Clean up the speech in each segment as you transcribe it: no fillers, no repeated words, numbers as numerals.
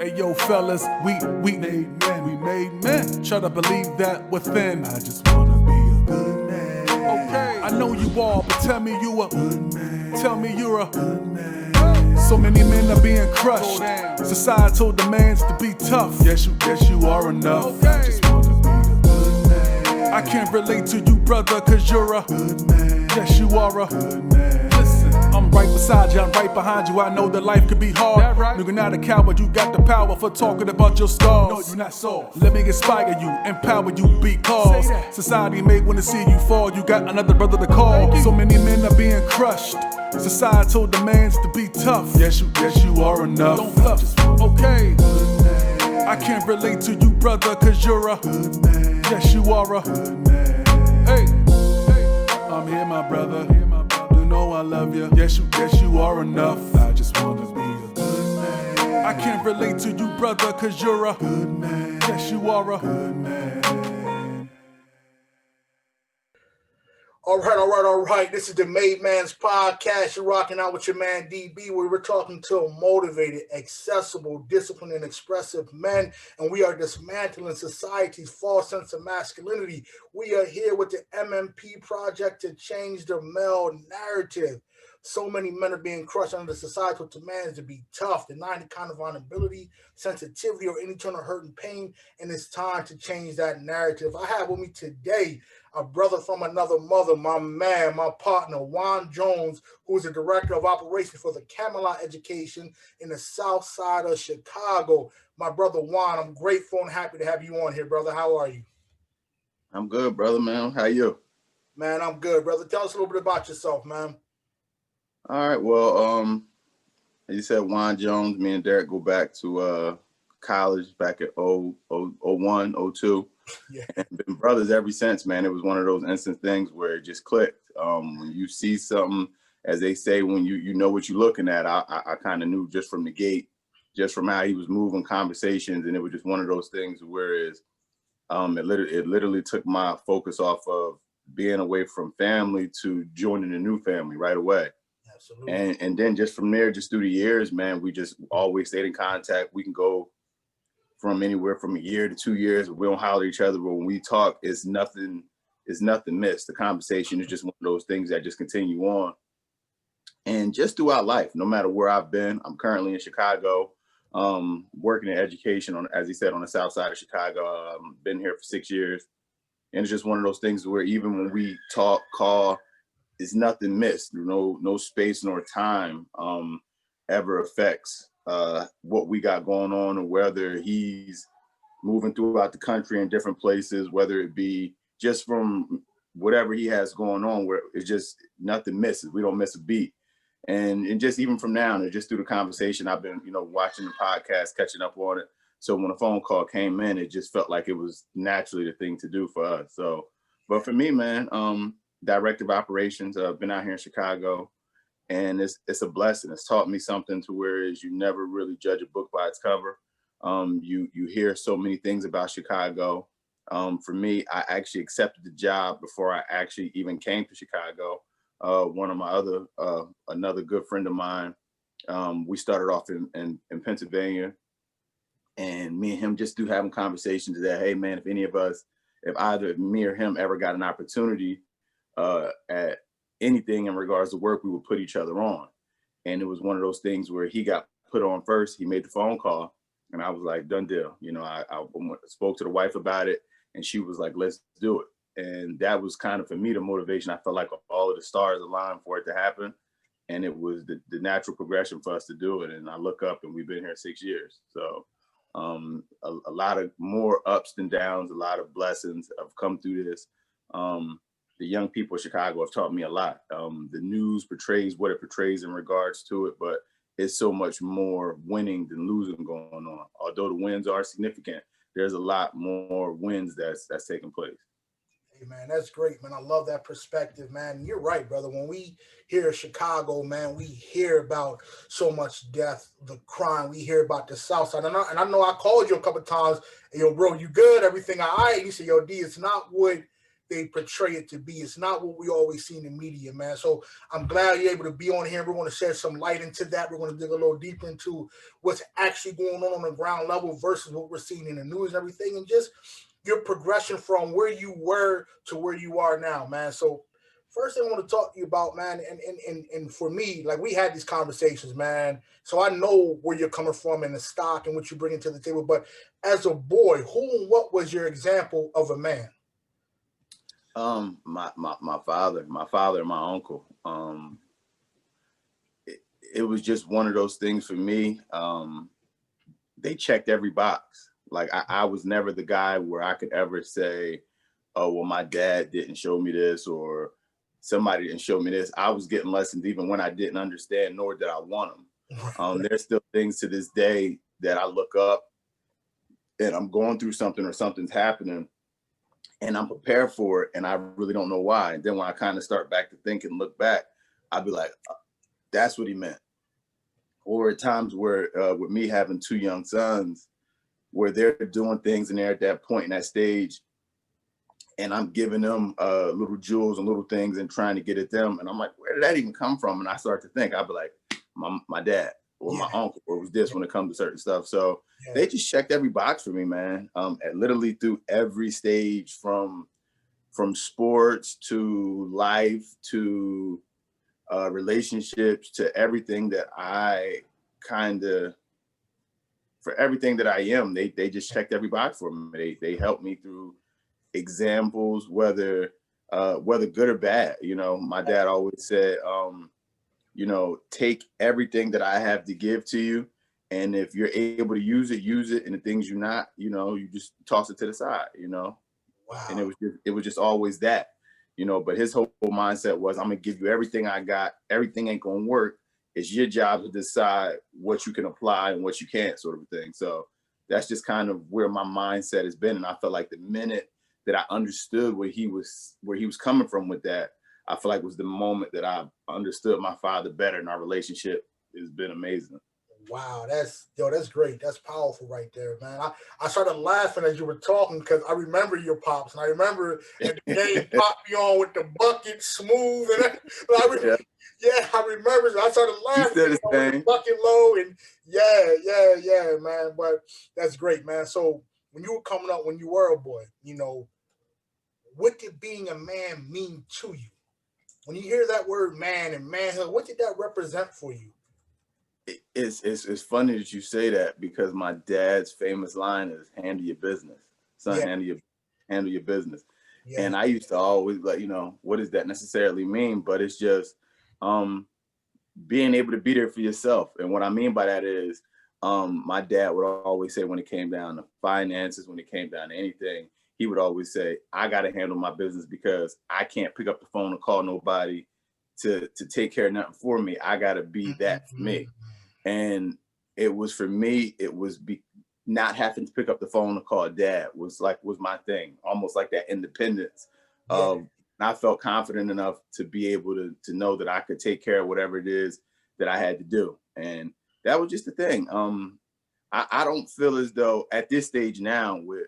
Hey yo, fellas, we made men, we made men. Try to believe that within. I just wanna be a good man. Okay, I know you are, but tell me you a good man. Tell me you're a good man. So many men are being crushed. Societal demands to be tough. Yes, you are enough. Okay. I just wanna be a good man. I can't relate to you, brother, cause you're a good man. Yes, you are a good man. Listen, I'm right beside you, I'm right behind you. I know that life could be hard. That right? You're not a coward, you got the power for talking about your scars. No, you're not soft. Let me inspire you, empower you, because society may wanna see you fall. You got another brother to call. So many men are being crushed. Societal demands to be tough. Yes, you are enough. Don't bluff. Okay. I can't relate to you, brother, cause you're a good man. Yes, you are a good man. Hey, I'm here, my brother. You know I love you. Yes, you are enough. I just wanna be a good man. I can't relate to you, brother, cause you're a good man. Yes, you are a good man. All right. This is the Made Man's podcast. You're rocking out with your man DB, where we're talking to motivated, accessible, disciplined, and expressive men, and we are dismantling society's false sense of masculinity. We are here with the M.M.P project to change the male narrative. So many men are being crushed under the societal demands to be tough, denying the kind of vulnerability, sensitivity, or any kind of hurt and pain, and it's time to change that narrative. I have with me today a brother from another mother, my man, my partner, Juan Jones, who is the director of operations for the Chamelot Education in the south side of Chicago. My brother Juan, I'm grateful and happy to have you on here, brother. How are you? I'm good, brother, man. How you? Man, I'm good, brother. Tell us a little bit about yourself, man. All right, well, as you said, Juan Jones, me and Derek go back to college back at 01, 02. Yeah. And been brothers ever since, man. It was one of those instant things where it just clicked. When you see something, as they say, when you know what you're looking at, I kind of knew just from the gate, just from how he was moving conversations, and it was just one of those things whereas it literally took my focus off of being away from family to joining a new family right away. Absolutely. And then just from there, just through the years, man, we just always stayed in contact. We can go from anywhere from a year to 2 years. We don't holler at each other, but when we talk, it's nothing missed. The conversation is just one of those things that just continue on. And just throughout life, no matter where I've been, I'm currently in Chicago, working in education on, as he said, on the south side of Chicago. Been here for 6 years. And it's just one of those things where even when we talk, call, it's nothing missed. No space nor time ever affects what we got going on, or whether he's moving throughout the country in different places, whether it be just from whatever he has going on, where it's just nothing misses. We don't miss a beat. And just even from now, and just through the conversation, I've been, watching the podcast, catching up on it. So when a phone call came in, it just felt like it was naturally the thing to do for us. So, but for me, man, director of operations, been out here in Chicago, and it's a blessing. It's taught me something to whereas you never really judge a book by its cover. You hear so many things about Chicago. For me, I actually accepted the job before I actually even came to Chicago. One of my another good friend of mine, we started off in Pennsylvania, and me and him just do having conversations that, hey man, if either me or him ever got an opportunity at anything in regards to work, we would put each other on. And it was one of those things where he got put on first. He made the phone call, and I was like, done deal. I spoke to the wife about it, and she was like, let's do it. And that was kind of, for me, the motivation. I felt like all of the stars aligned for it to happen. And it was the natural progression for us to do it. And I look up, and we've been here 6 years. So a lot of more ups and downs, a lot of blessings have come through this. The young people of Chicago have taught me a lot. The news portrays what it portrays in regards to it, but it's so much more winning than losing going on. Although the wins are significant, there's a lot more wins that's taking place. Hey, man, that's great, man. I love that perspective, man. You're right, brother. When we hear Chicago, man, we hear about so much death, the crime. We hear about the South Side. And I know I called you a couple of times, and, yo, bro, you good? Everything all right? You said, yo, D, it's not what they portray it to be. It's not what we always see in the media, man. So I'm glad you're able to be on here. We're going to shed some light into that. We're going to dig a little deeper into what's actually going on the ground level versus what we're seeing in the news and everything, and just your progression from where you were to where you are now, man. So first thing I want to talk to you about, man, and for me, like we had these conversations, man. So I know where you're coming from and the stock and what you bring to the table. But as a boy, who and what was your example of a man? My father and my uncle. It was just one of those things for me. They checked every box. Like I was never the guy where I could ever say, oh, well, my dad didn't show me this or somebody didn't show me this. I was getting lessons even when I didn't understand, nor did I want them. There's still things to this day that I look up and I'm going through something or something's happening and I'm prepared for it and I really don't know why. And then when I kind of start back to think and look back, I'd be like, that's what he meant. Or at times where with me having two young sons, where they're doing things and they're at that point in that stage, and I'm giving them little jewels and little things and trying to get at them. And I'm like, where did that even come from? And I start to think, I'd be like, my dad or my uncle, or it was this when it comes to certain stuff. So they just checked every box for me, man. Literally through every stage from sports to life to relationships to everything that I for everything that I am, they just checked every box for me. They helped me through examples, whether good or bad. You know, my dad always said, you know, take everything that I have to give to you. And if you're able to use it. And the things you're not, you know, you just toss it to the side, you know? Wow. And it was just always that, you know, but his whole mindset was, I'm gonna give you everything I got. Everything ain't gonna work. It's your job to decide what you can apply and what you can't, sort of thing. So that's just kind of where my mindset has been. And I felt like the minute that I understood where he was coming from with that, I feel like was the moment that I understood my father better, and our relationship has been amazing. Wow, that's great. That's powerful right there, man. I started laughing as you were talking because I remember your pops, and I remember at the game Pop me on with the bucket smooth, and Yeah. I remember. So I started He laughing said his with the thing. bucket low, and yeah, man. But that's great, man. So when you were coming up, when you were a boy, you know, what did being a man mean to you? When you hear that word man and manhood, what did that represent for you? It's funny that you say that, because my dad's famous line is handle your business. Son, Yeah, handle your business. yeah, And I used to always like, you know, what does that necessarily mean? But it's just being able to be there for yourself. And what I mean by that is my dad would always say, when it came down to finances, when it came down to anything, he would always say, I got to handle my business because I can't pick up the phone and call nobody to take care of nothing for me. I got to be that for me. And it was, for me, it was not having to pick up the phone and call dad was my thing, almost like that independence of, I felt confident enough to be able to know that I could take care of whatever it is that I had to do. And that was just the thing. I don't feel as though at this stage now with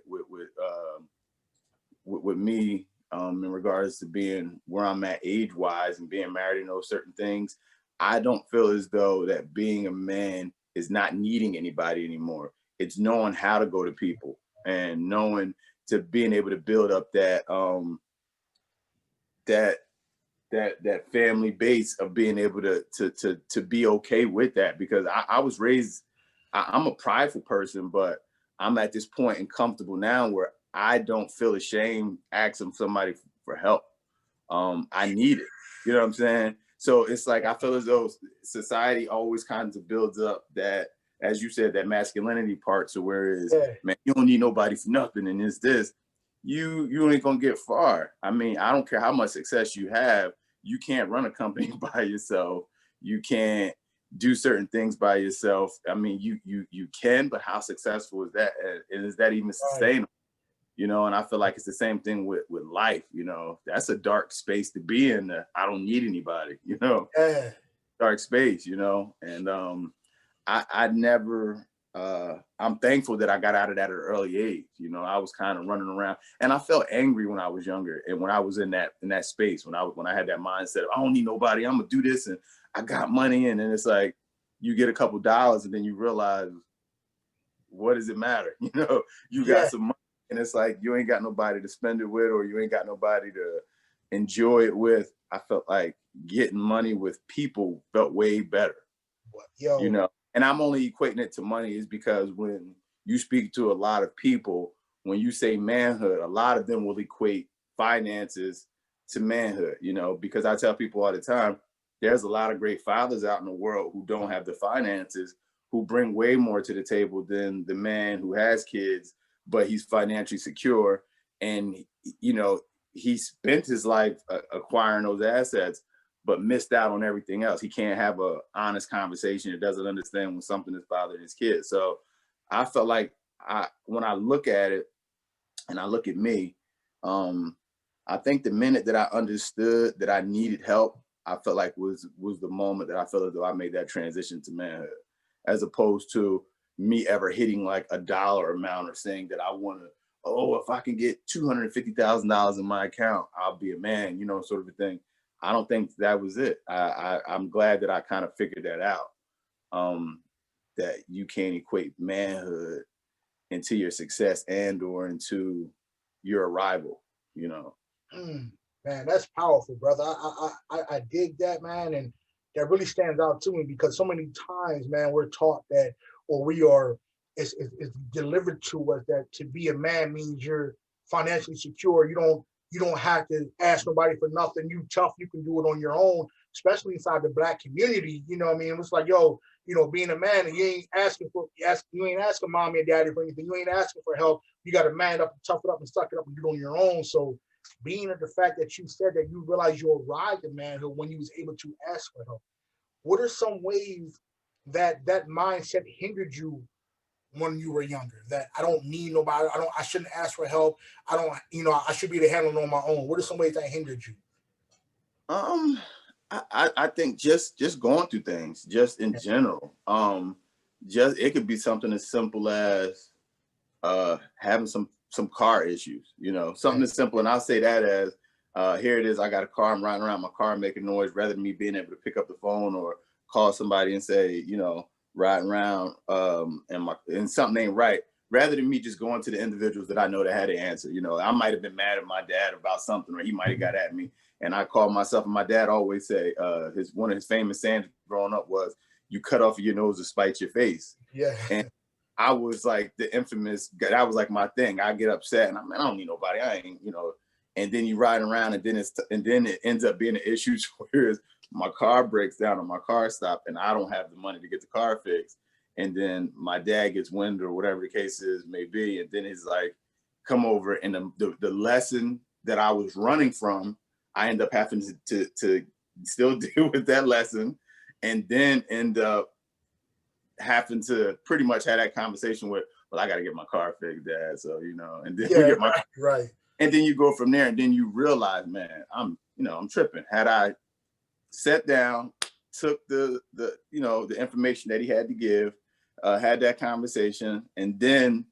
me, in regards to being where I'm at age wise and being married and those certain things, I don't feel as though that being a man is not needing anybody anymore. It's knowing how to go to people and knowing to being able to build up that that family base of being able to be okay with that. Because I was raised, I'm a prideful person, but I'm at this point and comfortable now where I don't feel ashamed asking somebody for help. I need it. You know what I'm saying? So it's like, I feel as though society always kind of builds up that, as you said, that masculinity part. So whereas, man, you don't need nobody for nothing, and it's this, you ain't gonna get far. I mean, I don't care how much success you have, you can't run a company by yourself. You can't do certain things by yourself. I mean, you can, but how successful is that? And is that even sustainable? You know, and I feel like it's the same thing with life. You know, that's a dark space to be in. I don't need anybody, you know, dark space, you know. And I I'm thankful that I got out of that at an early age. You know, I was kind of running around, and I felt angry when I was younger, and when I was in that space, when I had that mindset of, I don't need nobody, I'm gonna do this, and I got money, and then it's like you get a couple dollars, and then you realize, what does it matter? You know, you got some money, and it's like you ain't got nobody to spend it with, or you ain't got nobody to enjoy it with. I felt like getting money with people felt way better. Yo. You know, and I'm only equating it to money is because when you speak to a lot of people, when you say manhood, a lot of them will equate finances to manhood, you know, because I tell people all the time, there's a lot of great fathers out in the world who don't have the finances, who bring way more to the table than the man who has kids, but he's financially secure. And, you know, he spent his life acquiring those assets, but missed out on everything else. He can't have a honest conversation. It doesn't understand when something is bothering his kids. So I felt like when I look at it and I look at me, I think the minute that I understood that I needed help, I felt like was the moment that I felt as though I made that transition to manhood, as opposed to me ever hitting like a dollar amount or saying that I want to, oh, if I can get $250,000 in my account, I'll be a man, you know, sort of a thing. I don't think that was it. I'm glad that I kind of figured that out, that you can't equate manhood into your success and or into your arrival, you know. Man, that's powerful, brother. I dig that, man, and that really stands out to me because so many times, man, we're taught that, or we are, it's delivered to us that to be a man means you're financially secure. You don't have to ask nobody for nothing. You tough, you can do it on your own, especially inside the Black community. You know what I mean? It's like, yo, you know, being a man and you ain't asking mommy and daddy for anything. You ain't asking for help. You got to man up and tough it up and suck it up and do it on your own. So being at the fact that you said that you realized you arrived at manhood when you was able to ask for help, what are some ways that mindset hindered you when you were younger? That I don't need nobody. I shouldn't ask for help. I should be able to handle it on my own. What are some ways that hindered you? I think just going through things, just in general. Just it could be something as simple as having some car issues, you know, something as simple. And I'll say that as here it is, I got a car, I'm riding around my car making noise, rather than me being able to pick up the phone or call somebody and say, you know, riding around and something ain't right, rather than me just going to the individuals that I know that had the answer. You know, I might have been mad at my dad about something, or he might have got at me, and I called myself. And my dad always say one of his famous sayings growing up was, "You cut off your nose to spite your face." Yeah. And I was like the infamous, that was like my thing. I get upset and I don't need nobody. I ain't, you know, and then you riding around and then it ends up being an issue where my car breaks down or my car stopped and I don't have the money to get the car fixed. And then my dad gets wind or whatever the case is, may be. And then he's like, come over. And the lesson that I was running from, I end up having to still deal with that lesson, and then end up having to pretty much have that conversation with, well, I got to get my car fixed, Dad. So, you know, and then we get my right. And then you go from there, and then you realize, man, I'm tripping. Had I sat down, took the information that he had to give, had that conversation, and then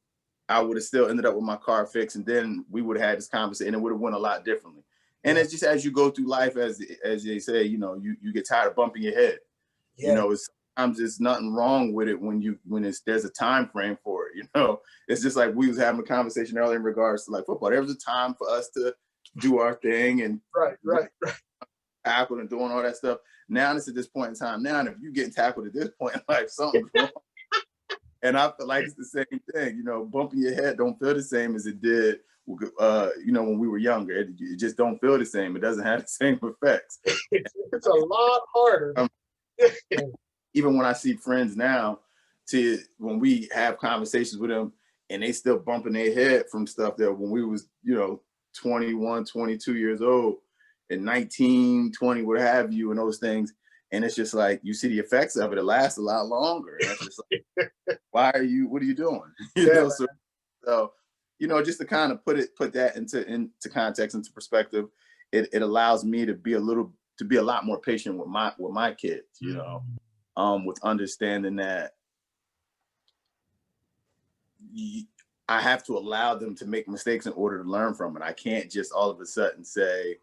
I would have still ended up with my car fixed, and then we would have had this conversation, and it would have went a lot differently. And it's just as you go through life, as they say, you know, you get tired of bumping your head. You know, sometimes there's nothing wrong with it when there's a time frame for it. You know, it's just like we was having a conversation earlier in regards to like football. There was a time for us to do our thing and right. tackled and doing all that stuff. Now it's at this point in time. Now, if you getting tackled at this point in life, something's wrong. And I feel like it's the same thing. You know, bumping your head don't feel the same as it did, you know, when we were younger. It just don't feel the same. It doesn't have the same effects. It's a lot harder. Even when I see friends now, when we have conversations with them and they still bumping their head from stuff that when we was, you know, 21, 22 years old and 19, 20, what have you, and those things. And it's just like, you see the effects of it. It lasts a lot longer. And it's just like, what are you doing? You know, so, you know, just to kind of put that into context, into perspective, it allows me to be a lot more patient with my kids, you know, with understanding that I have to allow them to make mistakes in order to learn from it. I can't just all of a sudden say,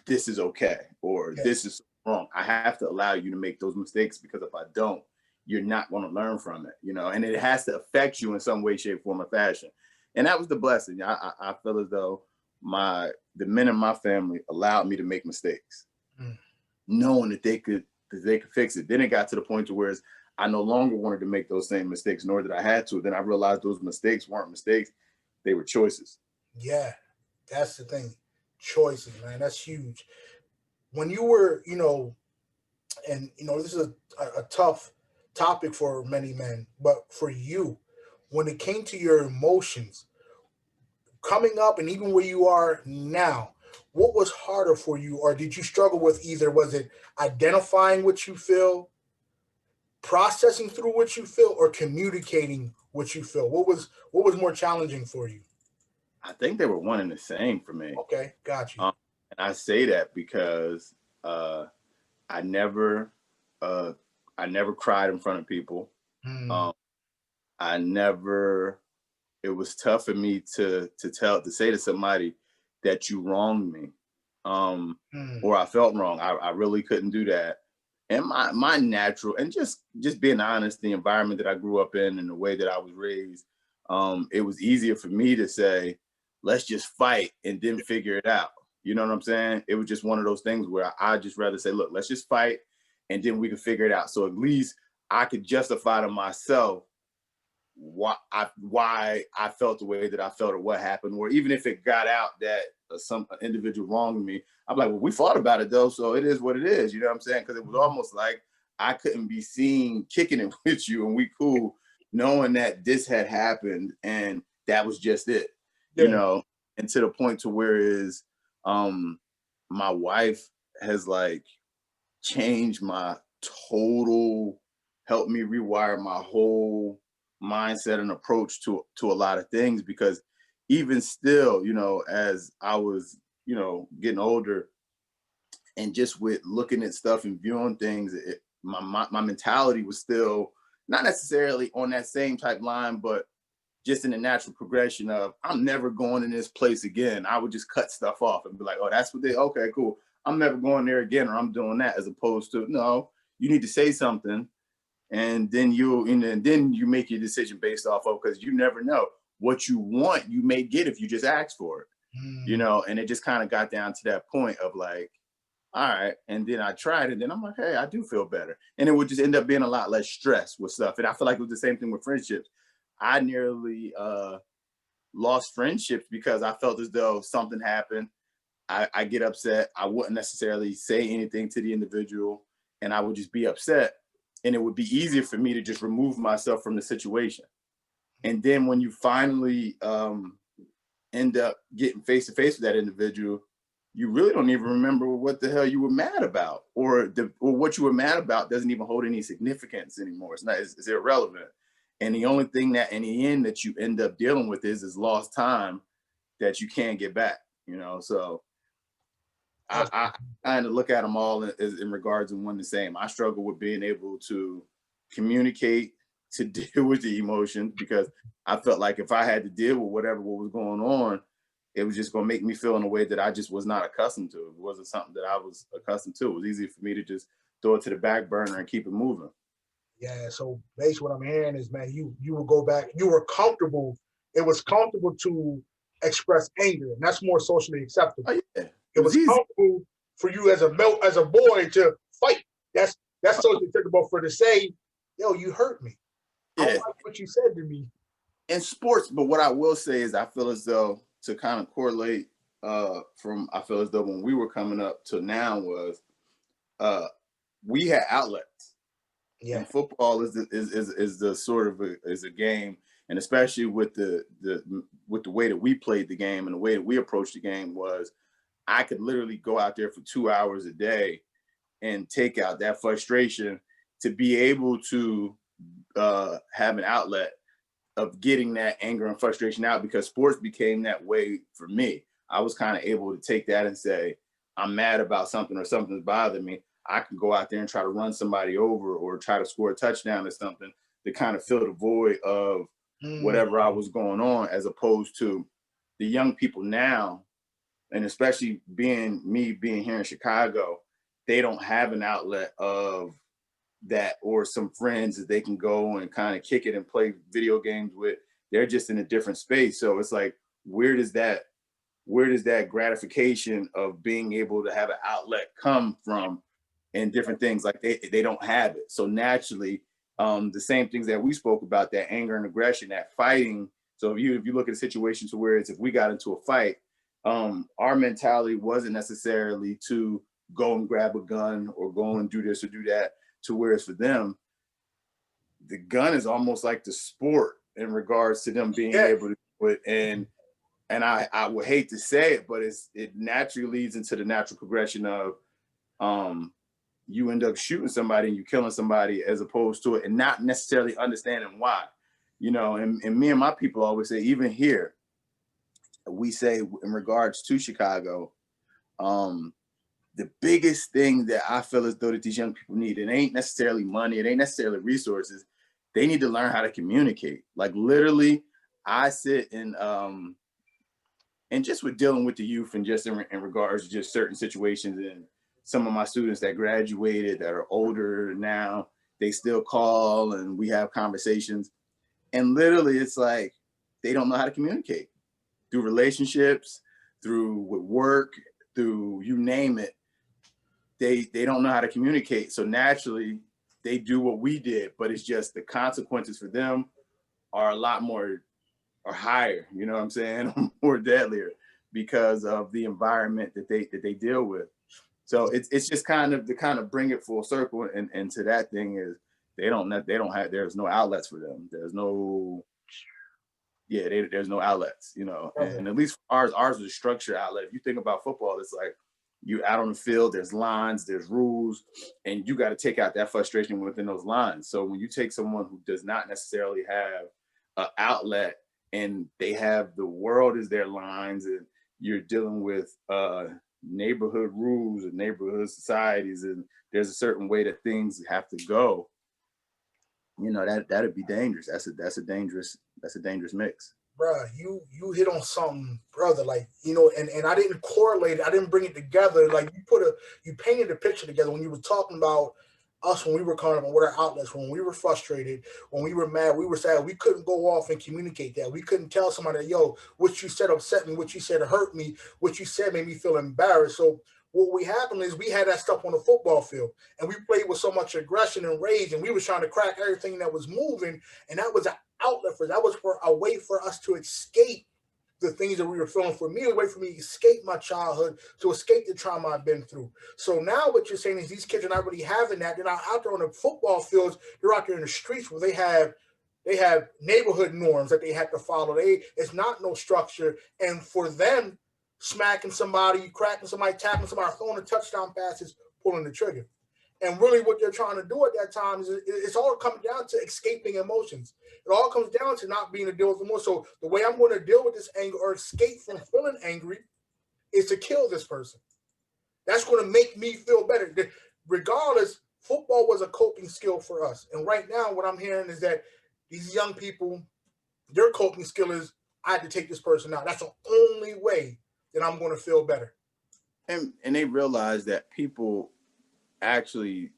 this is okay or this is wrong. I have to allow you to make those mistakes, because if I don't, you're not going to learn from it, and it has to affect you in some way, shape, form, or fashion. And that was the blessing. I feel as though the men in my family allowed me to make mistakes, knowing that they could fix it. Then it got to the point to where I no longer wanted to make those same mistakes, nor did I had to. Then I realized those mistakes weren't mistakes; they were choices. Yeah, that's the thing. Choices, man. That's huge. When you were, and this is a tough topic for many men, but for you, when it came to your emotions coming up and even where you are now, what was harder for you, or did you struggle with either? Was it identifying what you feel, processing through what you feel, or communicating what you feel? What was more challenging for you? I think they were one and the same for me. Okay, got you. And I say that because I never, uh, I never cried in front of people. Hmm. Um, I never. It was tough for me to say to somebody that you wronged me, Hmm. or I felt wrong. I really couldn't do that. And my natural, and just being honest, the environment that I grew up in and the way that I was raised, it was easier for me to say, let's just fight and then figure it out. You know what I'm saying? It was just one of those things where I just rather say, look, let's just fight and then we can figure it out. So at least I could justify to myself why I felt the way that I felt, or what happened, or even if it got out that some individual wronged me, I'm like, well, we fought about it though, so it is what it is. You know what I'm saying? Because it was almost like I couldn't be seen kicking it with you, and we cool, knowing that this had happened and that was just it. Yeah. And to the point to where is, my wife has like changed my total, helped me rewire my whole mindset and approach to a lot of things. Because even still, as I was, getting older, and just with looking at stuff and viewing things, my mentality was still not necessarily on that same type line, but just in the natural progression of, I'm never going in this place again. I would just cut stuff off and be like, oh, that's what okay, cool. I'm never going there again, or I'm doing that, as opposed to, no, you need to say something, and then you make your decision based off of, because you never know what you want, you may get if you just ask for it, Hmm. and it just kind of got down to that point of like, all right. And then I tried it. Then I'm like, hey, I do feel better. And it would just end up being a lot less stress with stuff. And I feel like it was the same thing with friendships. I nearly lost friendships because I felt as though something happened. I get upset. I wouldn't necessarily say anything to the individual, and I would just be upset. And it would be easier for me to just remove myself from the situation. And then when you finally end up getting face to face with that individual, you really don't even remember what the hell you were mad about, or what you were mad about doesn't even hold any significance anymore. It's irrelevant. And the only thing that in the end that you end up dealing with is lost time that you can't get back. So That's I kind of look at them all in regards to one the same. I struggle with being able to communicate, to deal with the emotions, because I felt like if I had to deal with what was going on, it was just going to make me feel in a way that I just was not accustomed to. It wasn't something that I was accustomed to. It was easy for me to just throw it to the back burner and keep it moving. Yeah, so basically what I'm hearing is, man, you will go back. You were comfortable. It was comfortable to express anger, and that's more socially acceptable. Oh yeah, it It was was easy. comfortable for you as a boy to fight. That's socially acceptable for to say, yo, you hurt me. I don't Yeah, like what you said to me. in sports. But what I will say is, I feel as though, to kind of correlate from, I feel as though when we were coming up to now was, uh, we had outlets. Yeah. And football is the sort of is a game, and especially with the way that we played the game and the way that we approached the game, was I could literally go out there for 2 hours a day and take out that frustration, to be able to have an outlet of getting that anger and frustration out, because sports became that way for me. I was kind of able to take that and say, I'm mad about something, or something's bothering me. I can go out there and try to run somebody over, or try to score a touchdown or something. kind of fill the void of whatever I was going on, as opposed to the young people now, and especially being here in Chicago, they don't have an outlet of that, or some friends that they can go and kind of kick it and play video games with. They're just in a different space. So it's like, where does that gratification of being able to have an outlet come from, and different things? Like they don't have it. So naturally, the same things that we spoke about, that anger and aggression, that fighting. So if you look at a situation to where it's, if we got into a fight, our mentality wasn't necessarily to go and grab a gun or go and do this or do that, to where it's for them, the gun is almost like the sport in regards to them being able to do it. And I would hate to say it, but it naturally leads into the natural progression of you end up shooting somebody and you killing somebody, as opposed to it and not necessarily understanding why. You know, and me and my people always say, even here, we say in regards to Chicago, the biggest thing that I feel as though that these young people need, it ain't necessarily money, it ain't necessarily resources. They need to learn how to communicate. Like literally, I sit and just with dealing with the youth, and just in regards to just certain situations, and some of my students that graduated that are older now, they still call and we have conversations. And literally it's like, they don't know how to communicate through relationships, through with work, through you name it. They don't know how to communicate. So naturally they do what we did, but it's just the consequences for them are a lot more, or higher, you know what I'm saying? More deadlier, because of the environment that they deal with. So it's just kind of to kind of bring it full circle, and to that thing is, there's no outlets for them. There's no outlets, you know. And at least ours is a structured outlet. If you think about football, it's like, you out on the field, there's lines, there's rules, and you got to take out that frustration within those lines. So when you take someone who does not necessarily have an outlet, and they have the world as their lines, and you're dealing with neighborhood rules and neighborhood societies, and there's a certain way that things have to go, you know, that'd be dangerous. That's a dangerous mix. Bruh, you hit on something, brother. Like, you know, and I didn't correlate it. I didn't bring it together. Like, you painted a picture together when you were talking about us, when we were coming up, what our outlets, when we were frustrated, when we were mad, we were sad. We couldn't go off and communicate that. We couldn't tell somebody, yo, what you said upset me, what you said hurt me, what you said made me feel embarrassed. So what happened is, we had that stuff on the football field, and we played with so much aggression and rage, and we was trying to crack everything that was moving, and that was an outlet for that was for a way for us to escape the things that we were feeling. For me, a way for me to escape my childhood, to escape the trauma I've been through. So now what you're saying is, these kids are not really having that. They're not out there on the football fields. They're out there in the streets where they have neighborhood norms that they have to follow. It's not no structure, and for them, smacking somebody, cracking somebody, tapping somebody, throwing a touchdown pass is pulling the trigger. And really what they're trying to do at that time is, it's all coming down to escaping emotions. It all comes down to not being to deal with emotions. So the way I'm going to deal with this anger, or escape from feeling angry, is to kill this person. That's going to make me feel better. Regardless, football was a coping skill for us. And right now what I'm hearing is that these young people, their coping skill is, I had to take this person out. That's the only way that I'm going to feel better. And they realize that people actually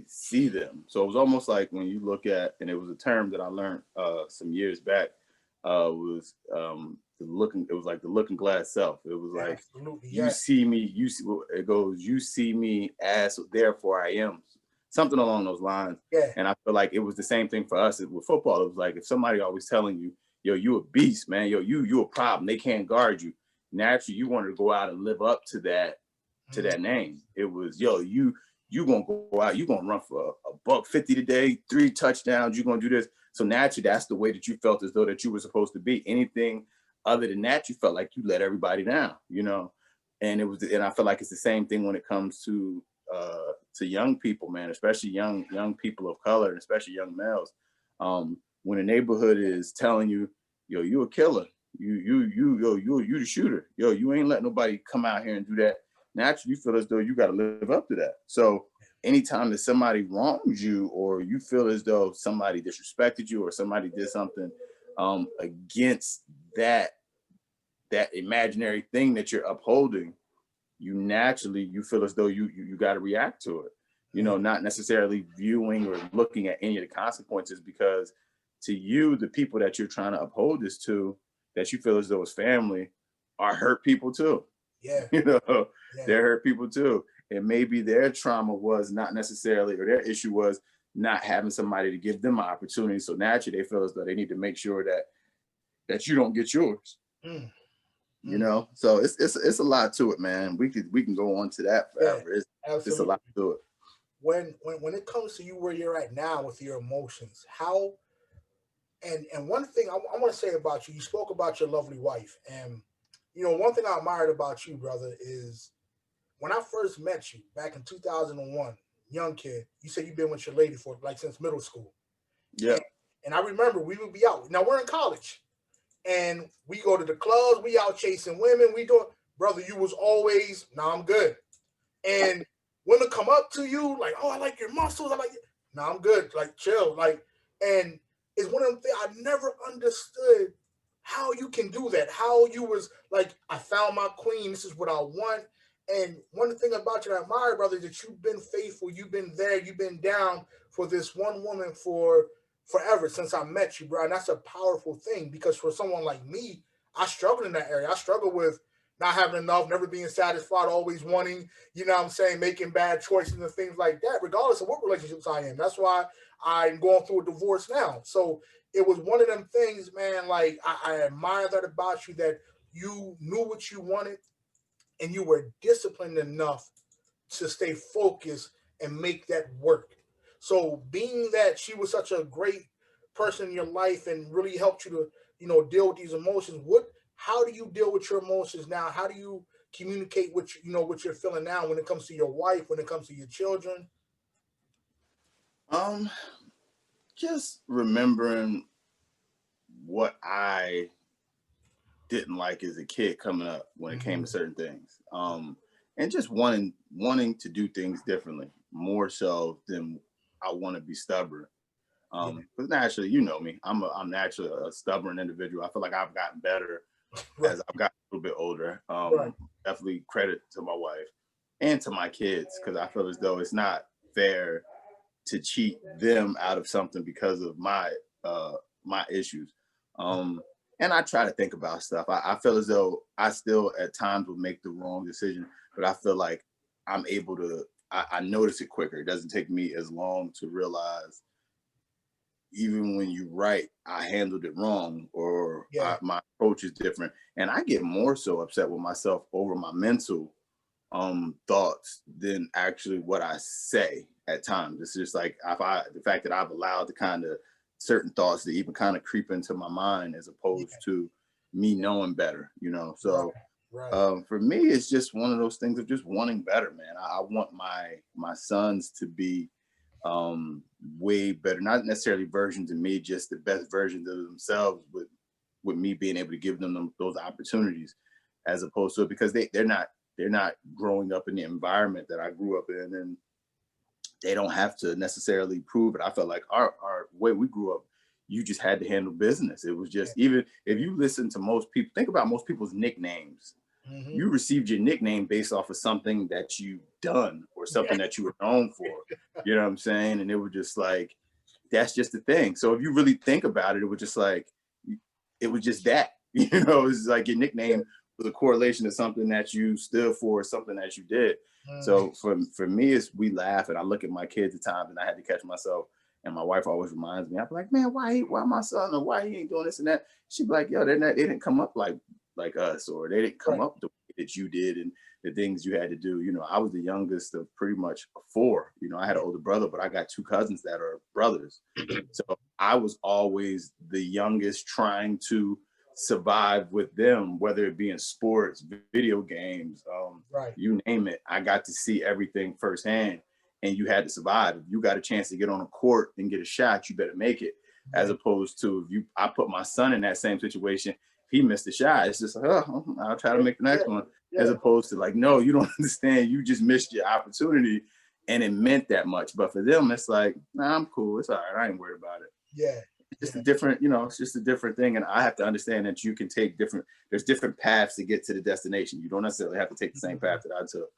see them. So it was almost like, when you look at, and it was a term that I learned some years back, was it was like the looking glass self. It was like, you see me, it goes, you see me as, therefore I am, something along those lines. And I feel like it was the same thing for us with football. It was like, if somebody always telling you, yo, you a beast, man, yo, you a problem, they can't guard you, naturally you wanted to go out and live up to that name. It was, yo, you gonna go out, you gonna run for a $150 today, 3 touchdowns, you gonna do this. So naturally, that's the way that you felt as though that you were supposed to be. Anything other than that, you felt like you let everybody down, you know. And I feel like it's the same thing when it comes to young people, man, especially young people of color, and especially young males. When a neighborhood is telling you, yo, you a killer, you the shooter, yo, you ain't let nobody come out here and do that. Naturally, you feel as though you got to live up to that. So anytime that somebody wrongs you, or you feel as though somebody disrespected you, or somebody did something against that imaginary thing that you're upholding, you feel as though you got to react to it. You know, not necessarily viewing or looking at any of the consequences, because to you, the people that you're trying to uphold this to, that you feel as though it's family, are hurt people too. Yeah. You know, Yeah. they're hurt people too. And maybe their trauma was not necessarily, or their issue was not having somebody to give them an opportunity. So naturally they feel as though they need to make sure that you don't get yours. You know, so it's a lot to it, man. We can go on to that forever. It's a lot to it. When it comes to you where you're at now with your emotions, how and one thing I want to say about you spoke about your lovely wife, and you know, one thing I admired about you, brother, is when I first met you back in 2001, young kid, you said you've been with your lady for like since middle school. Yeah. And I remember we would be out. Now we're in college, and we go to the clubs. We out chasing women. We do, brother. You was always, nah, I'm good. And women come up to you like, oh, I like your muscles. I like it. Nah, I'm good. Like, chill. Like, and it's one of them things I never understood how you can do that. How you was like, I found my queen. This is what I want. And one thing about you that I admire, brother, is that you've been faithful. You've been there. You've been down for this one woman for forever since I met you, bro. And that's a powerful thing, because for someone like me, I struggle in that area. I struggle with not having enough, never being satisfied, always wanting, you know what I'm saying, making bad choices and things like that, regardless of what relationships I am. That's why I'm going through a divorce now. So it was one of them things, man, like I admire that about you, that you knew what you wanted and you were disciplined enough to stay focused and make that work. So being that she was such a great person in your life and really helped you to, you know, deal with these emotions, how do you deal with your emotions now? How do you communicate what what you're feeling now when it comes to your wife, when it comes to your children? Just remembering what I didn't like as a kid coming up when it came to certain things. And just wanting to do things differently, more so than I want to be stubborn. Because naturally, you know me, I'm naturally a stubborn individual. I feel like I've gotten better as I've gotten a little bit older. Definitely credit to my wife and to my kids, because I feel as though it's not fair to cheat them out of something because of my issues. And I try to think about stuff. I feel as though I still at times will make the wrong decision, but I feel like I'm able to, I notice it quicker. It doesn't take me as long to realize, even when you're right, I handled it wrong, or my approach is different. And I get more so upset with myself over my mental thoughts than actually what I say at times. It's just like the fact that I've allowed the kind of certain thoughts to even kind of creep into my mind, as opposed to me knowing better, you know. So for me, it's just one of those things of just wanting better, man. I want my sons to be way better, not necessarily versions of me, just the best versions of themselves, with me being able to give them those opportunities, as opposed to, because they're not growing up in the environment that I grew up in, and they don't have to necessarily prove it. I felt like our way we grew up, you just had to handle business. It was just, even if you listen to most people, think about most people's nicknames. You received your nickname based off of something that you done, or something that you were known for. You know what I'm saying? And it was just like, that's just the thing. So if you really think about it, it was just like, it was just that, you know, it's like your nickname was a correlation to something that you stood for, something that you did. So for me, it's, we laugh, and I look at my kids at times, and I had to catch myself. And my wife always reminds me, I'm like, man, why my son, or why he ain't doing this and that? She'd be like, yo, they didn't come up like us, or they didn't come up the way that you did, and the things you had to do. You know, I was the youngest of pretty much 4. You know, I had an older brother, but I got 2 cousins that are brothers. So I was always the youngest, trying to survive with them, whether it be in sports, video games, you name it. I got to see everything firsthand, and you had to survive. If you got a chance to get on a court and get a shot, you better make it. As opposed to, I put my son in that same situation, if he missed a shot, it's just like, oh, I'll try to make the next one. As opposed to like, no, you don't understand. You just missed your opportunity. and it meant that much. But for them, it's like, nah, I'm cool. It's all right. I ain't worried about it. Yeah. It's just a different, you know, it's just a different thing. And I have to understand that you can take there's different paths to get to the destination. You don't necessarily have to take the same path that I took.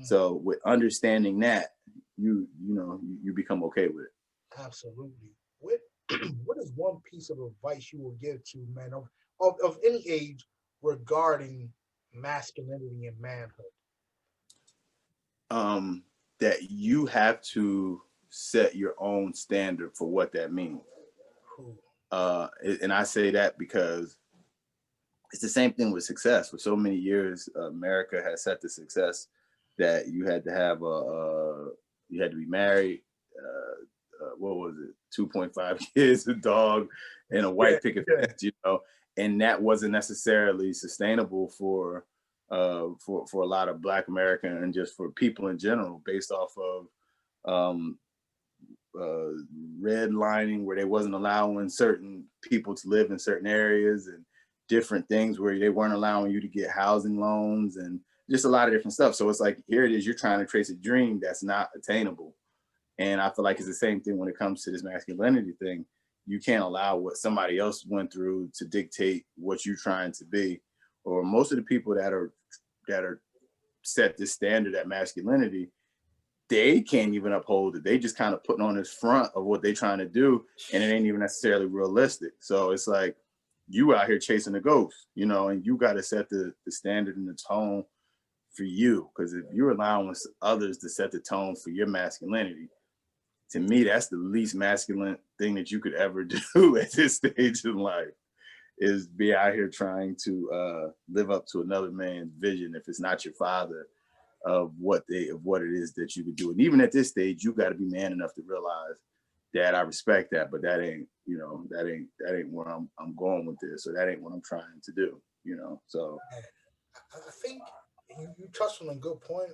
So with understanding that, you become okay with it. Absolutely. What is one piece of advice you will give to men of any age regarding masculinity and manhood? That you have to set your own standard for what that means. Cool. And I say that because it's the same thing with success. For so many years, America has set the success that you had to have you had to be married. What was it? 2.5 kids, a dog, and a white picket fence. You know, and that wasn't necessarily sustainable for a lot of Black American and just for people in general, based off of redlining, where they wasn't allowing certain people to live in certain areas, and different things where they weren't allowing you to get housing loans, and just a lot of different stuff. So it's like, here it is, you're trying to trace a dream that's not attainable. And I feel like it's the same thing when it comes to this masculinity thing. You can't allow what somebody else went through to dictate what you're trying to be. Or most of the people that are set this standard at masculinity, they can't even uphold it. They just kind of putting on this front of what they're trying to do, and it ain't even necessarily realistic. So it's like, you out here chasing a ghost, you know, and you got to set the standard and the tone for you. Because if you're allowing others to set the tone for your masculinity, to me, that's the least masculine thing that you could ever do at this stage in life, is be out here trying to live up to another man's vision, if it's not your father, of what it is that you could do. And even at this stage, you got to be man enough to realize that I respect that, but that ain't where I'm going with this, or that ain't what I'm trying to do, you know. So I think you touched on a good point.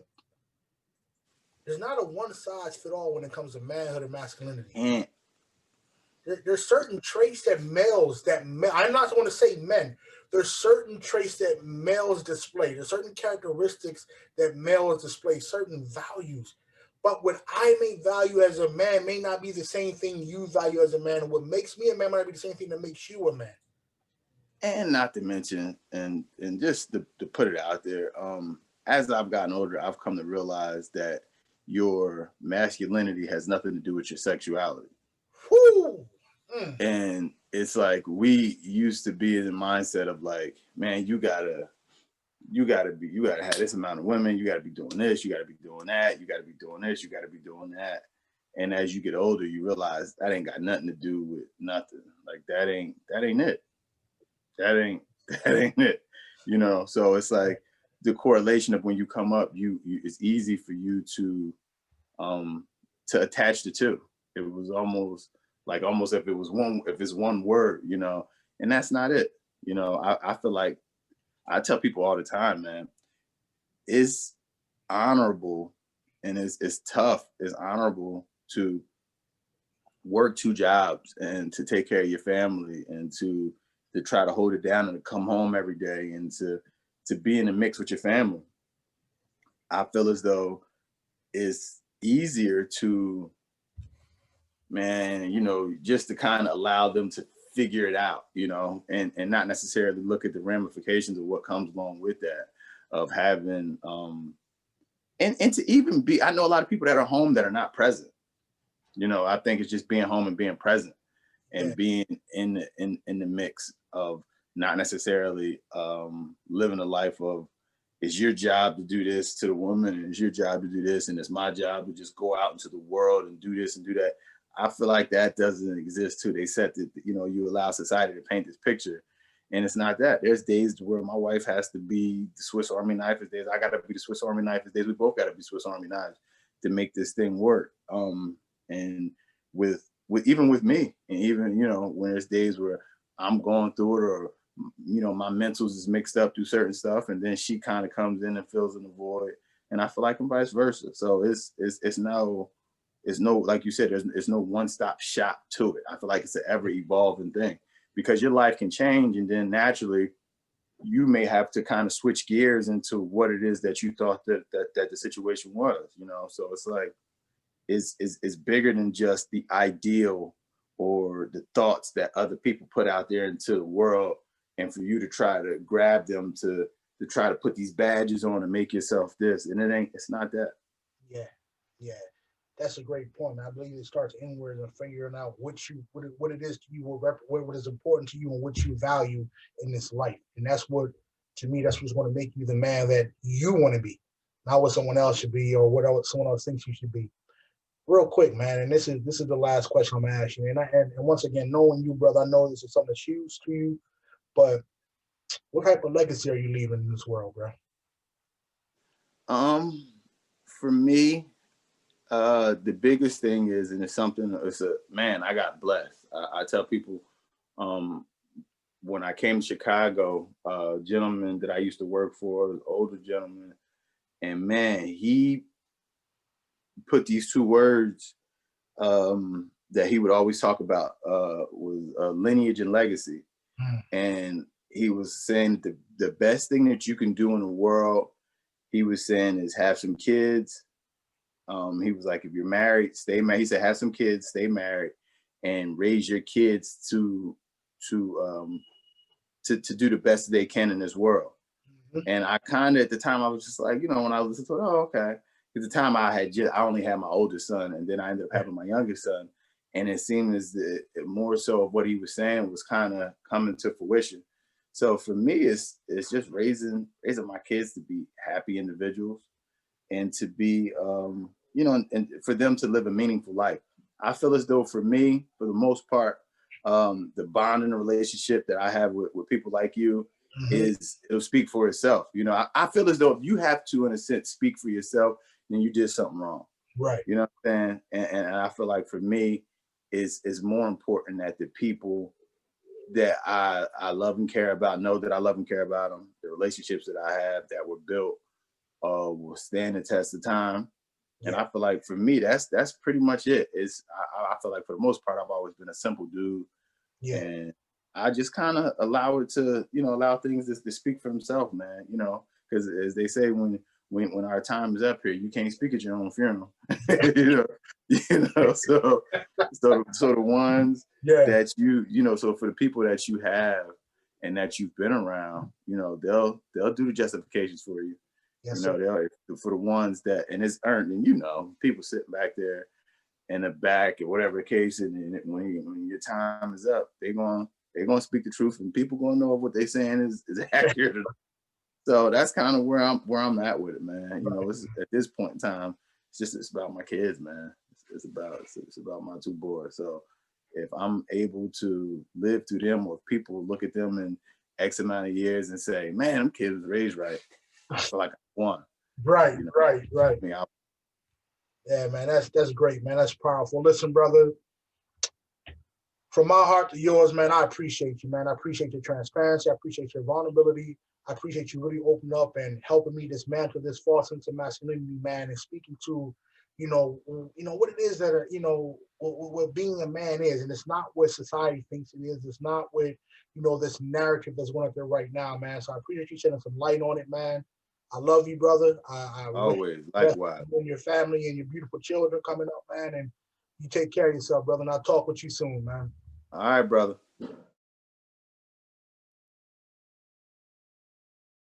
There's not a one size fit all when it comes to manhood and masculinity. There's certain traits that I'm not going to say men. There's certain traits that males display. There's certain characteristics that males display, certain values. But what I may value as a man may not be the same thing you value as a man. And what makes me a man might not be the same thing that makes you a man. And not to mention, and just to put it out there, as I've gotten older, I've come to realize that your masculinity has nothing to do with your sexuality. Woo! And it's like, we used to be in the mindset of like, man, you gotta have this amount of women, you gotta be doing this, you gotta be doing that, you gotta be doing this, you gotta be doing that. And as you get older, you realize that ain't got nothing to do with nothing. Like, that ain't it. That ain't it. You know, so it's like the correlation of when you come up, it's easy for you to attach the two. It was almost if it's one word, you know, and that's not it. You know, I feel like, I tell people all the time, man, it's honorable, and it's tough, it's honorable to work 2 jobs and to take care of your family, and to try to hold it down, and to come home every day, and to be in the mix with your family. I feel as though it's easier to, man, you know, just to kind of allow them to figure it out, you know, and not necessarily look at the ramifications of what comes along with that, of having and to even be, I know a lot of people that are home that are not present. You know, I think it's just being home and being present, and being in the mix of not necessarily living a life of, it's your job to do this to the woman, and it's your job to do this, and it's my job to just go out into the world and do this and do that. I feel like that doesn't exist too. They said that, you know, you allow society to paint this picture, and it's not that. There's days where my wife has to be the Swiss Army knife. There's days I got to be the Swiss Army knife. There's days we both got to be Swiss Army knives to make this thing work. And with even with me, and even, you know, when there's days where I'm going through it, or, you know, my mentals is mixed up through certain stuff, and then she kind of comes in and fills in the void, and I feel like, and vice versa. So it's no, like you said, there's no one-stop shop to it. I feel like it's an ever evolving thing, because your life can change, and then naturally you may have to kind of switch gears into what it is that you thought that the situation was, you know. So it's like, is bigger than just the ideal or the thoughts that other people put out there into the world, and for you to try to grab them to try to put these badges on and make yourself this, and it's not that. Yeah, yeah. That's a great point. I believe it starts inward and figuring out what it is to you, what is important to you, and what you value in this life. And that's what, to me, that's what's going to make you the man that you want to be, not what someone else should be or what else someone else thinks you should be. Real quick, man, and this is the last question I'm gonna ask you. And once again, knowing you, brother, I know this is something that's huge to you, but what type of legacy are you leaving in this world, bro? For me, the biggest thing is, and it's something, man, I got blessed. I tell people, when I came to Chicago, a gentleman that I used to work for, an older gentleman, and man, he put these two words that he would always talk about, was lineage and legacy. And he was saying the best thing that you can do in the world, he was saying, is have some kids. He was like, if you're married, stay married. He said, have some kids, stay married, and raise your kids to do the best they can in this world. And I kind of, at the time, I was just like, when I listened to it, oh, okay. At the time, I only had my oldest son, and then I ended up having my youngest son. And it seemed as the more so of what he was saying was kind of coming to fruition. So for me, it's just raising my kids to be happy individuals, and to be, and for them to live a meaningful life. I feel as though, for me, for the most part, the bond and the relationship that I have with people like you, it'll speak for itself. I feel as though if you have to, in a sense, speak for yourself, then you did something wrong. Right. You know what I'm saying? And I feel like, for me, is more important that the people that I love and care about know that I love and care about them. The relationships that I have that were built will stand the test of time. And I feel like, for me, that's pretty much it. I feel like, for the most part, I've always been a simple dude. Yeah. And I just kind of allow it to, allow things to speak for themselves, man. Because as they say, when our time is up here, you can't speak at your own funeral. So the ones that so for the people that you have and that you've been around, they'll do the justifications for you. Yes, they'll, for the ones that, and it's earned, and people sitting back there in the back or whatever the case, and when your time is up, they're gonna speak the truth, and people gonna know if what they're saying is accurate. So that's kind of where I'm at with it, man. It's, at this point in time, it's about my kids, man. It's about my two boys. So if I'm able to live through them, or if people look at them in X amount of years and say, man, them kids was raised right, I feel like I won. Right. Yeah, man, that's great, man. That's powerful. Listen, brother, from my heart to yours, man, I appreciate you, man. I appreciate your transparency. I appreciate your vulnerability. I appreciate you really opening up and helping me dismantle this false sense of masculinity, man, and speaking to, what it is that, what being a man is. And it's not what society thinks it is. It's not what, this narrative that's going up there right now, man. So I appreciate you shedding some light on it, man. I love you, brother. I always, likewise. You and your family and your beautiful children coming up, man. And you take care of yourself, brother. And I'll talk with you soon, man. All right, brother.